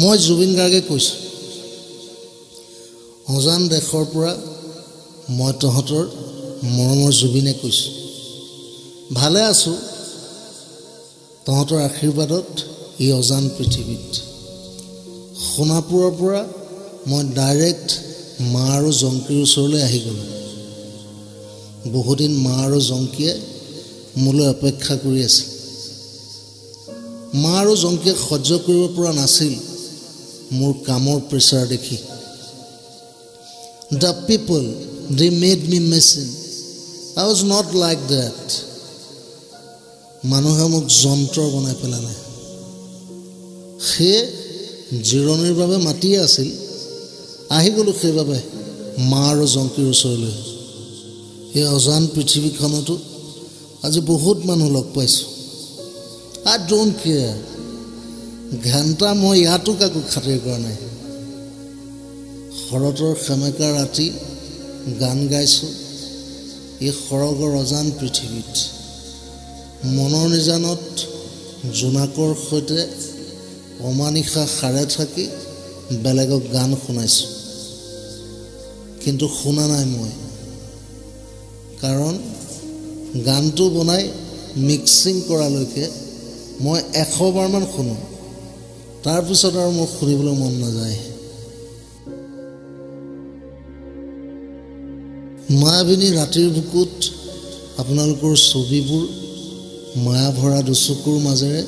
মই জুবিন গাৰ্গে কৈছোঁ, অজান দেশৰ পৰা মই তহঁতৰ মৰমৰ জুবিনে কৈছোঁ, ভালে আছোঁ তহঁতৰ আশীৰ্বাদত এই অজান পৃথিৱীত। সোণাপুৰৰ পৰা মই ডাইৰেক্ট মা আৰু জংকীৰ ওচৰলৈ আহি গ'লোঁ। বহুদিন মা আৰু জংকীয়ে মোলৈ অপেক্ষা কৰি আছিল। মা আৰু জংকীয়ে সহ্য কৰিব পৰা নাছিল মোৰ কামৰ প্ৰেছাৰ দেখি। The people, they made me machine. I was not like that. মানুহে মোক যন্ত্ৰ বনাই পেলালে। সেয়ে জিৰণিৰ বাবে মাতিয়ে আছিল, আহি গ'লোঁ সেইবাবে মা আৰু জংকীৰ ওচৰলৈ। এই অজান পৃথিৱীখনতো আজি বহুত মানুহ লগ পাইছোঁ। I don't care. ঘণ্টা মই ইয়াতো কাকো খাতিৰ কৰা নাই। শৰতৰ সেমেকা ৰাতি গান গাইছোঁ এই সৰগৰ অজান পৃথিৱীত। মনৰ নিজানত জোনাকৰ সৈতে অমানিশা সাৰে থাকি বেলেগক গান শুনাইছোঁ, কিন্তু শুনা নাই মই। কাৰণ গানটো বনাই মিক্সিং কৰালৈকে মই 100 বাৰমান শুনো, তাৰপিছত আৰু মোক শুনিবলৈ মন নাযায়। মায়াবিনী ৰাতিৰ বুকুত আপোনালোকৰ ছবিবোৰ মায়া ভৰা দুচকুৰ মাজেৰে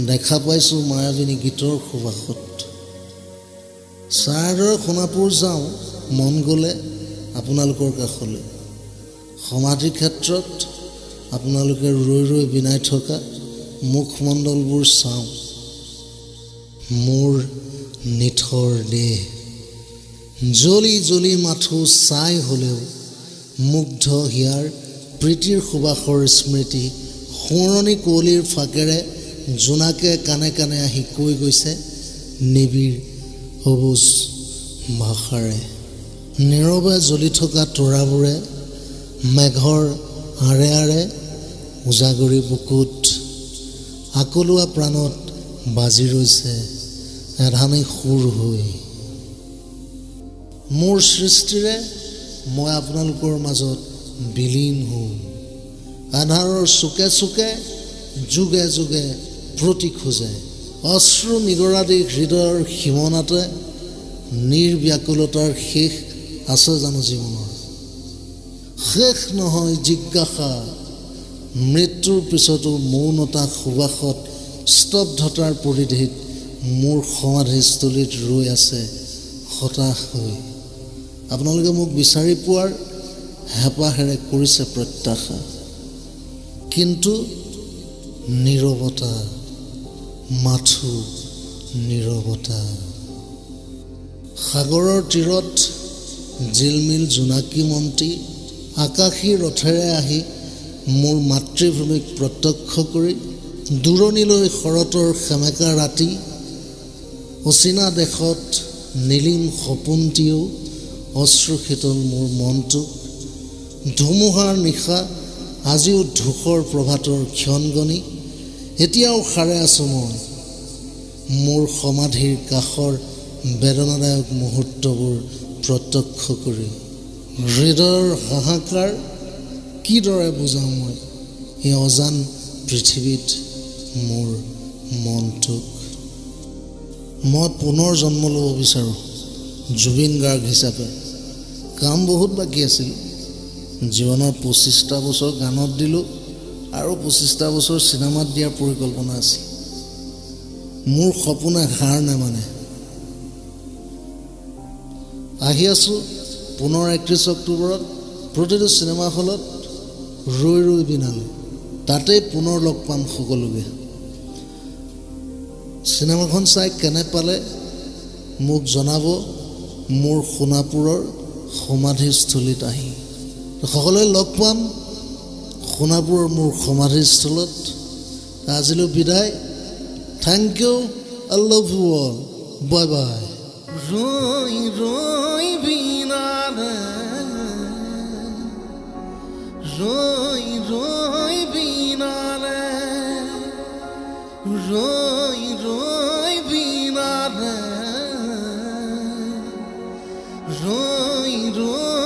দেখা পাইছোঁ মায়াবিনী গীতৰ সুবাসত। চাৰদৰে সোণাপুৰ যাওঁ মন গ'লে আপোনালোকৰ কাষলৈ। সমাধি ক্ষেত্ৰত আপোনালোকে ৰৈ ৰৈ বিনাই থকা মুখমণ্ডলবোৰ চাওঁ। মোৰ নিথৰ দেহ জ্বলি জ্বলি মাথো ছাই হ'লেও মুগ্ধ হিয়াৰ প্ৰীতিৰ সুবাসৰ স্মৃতি সোঁৱৰণি কুঁৱলীৰ ফাকেৰে জোনাকে কাণে কাণে আহি কৈ গৈছে নিবিড় সবুজ ভাষাৰে। নীৰৱে জ্বলি থকা তৰাবোৰে মেঘৰ আঁৰে আঁৰে উজাগৰি বুকুত আকলোৱা প্ৰাণত বাজি ৰৈছে এধানি সুৰ হৈ। মোৰ সৃষ্টিৰে মই আপোনালোকৰ মাজত বিলীন হওঁ। আন্ধাৰৰ চুকে চুকে যুগে যুগে প্ৰতি খোজে অশ্ৰু নিগৰাদি হৃদয়ৰ সীমনাতে নিৰ্ব্যাকুলতাৰ শেষ আছে জানো জীৱনৰ? শেষ নহয় জিজ্ঞাসা, মৃত্যুৰ পিছতো মৌনতা সুবাসত স্তব্ধতাৰ পৰিধিত মোৰ সমাধিস্থলীত ৰৈ আছে হতাশ হৈ। আপোনালোকে মোক বিচাৰি পোৱাৰ হেঁপাহেৰে কৰিছে প্ৰত্যাশা, কিন্তু নীৰৱতা, মাথো নীৰৱতা। সাগৰৰ তীৰত জিলমিল জোনাকী মন্ত্ৰী আকাশী ৰথেৰে আহি মোৰ মাতৃভূমিক প্ৰত্যক্ষ কৰি দূৰণিলৈ শৰতৰ সেমেকা ৰাতি অচিনা দেশত নীলিম সপোনটিও অশ্ৰুশীতল মোৰ মনটোক। ধুমুহাৰ নিশা আজিও ধূসৰ প্ৰভাতৰ ক্ষণগণি এতিয়াও সাৰে আছোঁ মই মোৰ সমাধিৰ কাষৰ বেদনাদায়ক মুহূৰ্তবোৰ প্ৰত্যক্ষ কৰি। হৃদয়ৰ হাহাকাৰ কিদৰে বুজাওঁ মই এই অজান পৃথিৱীত মোৰ মনটোক। মই পুনৰ জন্ম ল'ব বিচাৰোঁ জুবিন গাৰ্গ হিচাপে। কাম বহুত বাকী আছিল। জীৱনৰ 25টা বছৰ গানত দিলোঁ আৰু 25টা বছৰ চিনেমাত দিয়াৰ পৰিকল্পনা আছিল। মোৰ সপোনে হাৰ নেমানে। আহি আছোঁ পুনৰ 31 অক্টোবৰত প্ৰতিটো চিনেমা হলত ৰৈ ৰৈ বিনালে। তাতেই পুনৰ লগ পাম সকলোকে। চিনেমাখন চাই কেনে পালে মোক জনাব মোৰ সোণাপুৰৰ সমাধিস্থলীত আহি। সকলোৱে লগ পাম সোণাপুৰৰ মোৰ সমাধিস্থলত। আজিলৈ বিদায়। Thank you, I love you all, bye bye. ৰৈ ৰৈ বিনালে, ৰৈ ৰৈ বিনালে, ৰৈ ৰৈ বিনালে। ৰৈ ৰৈ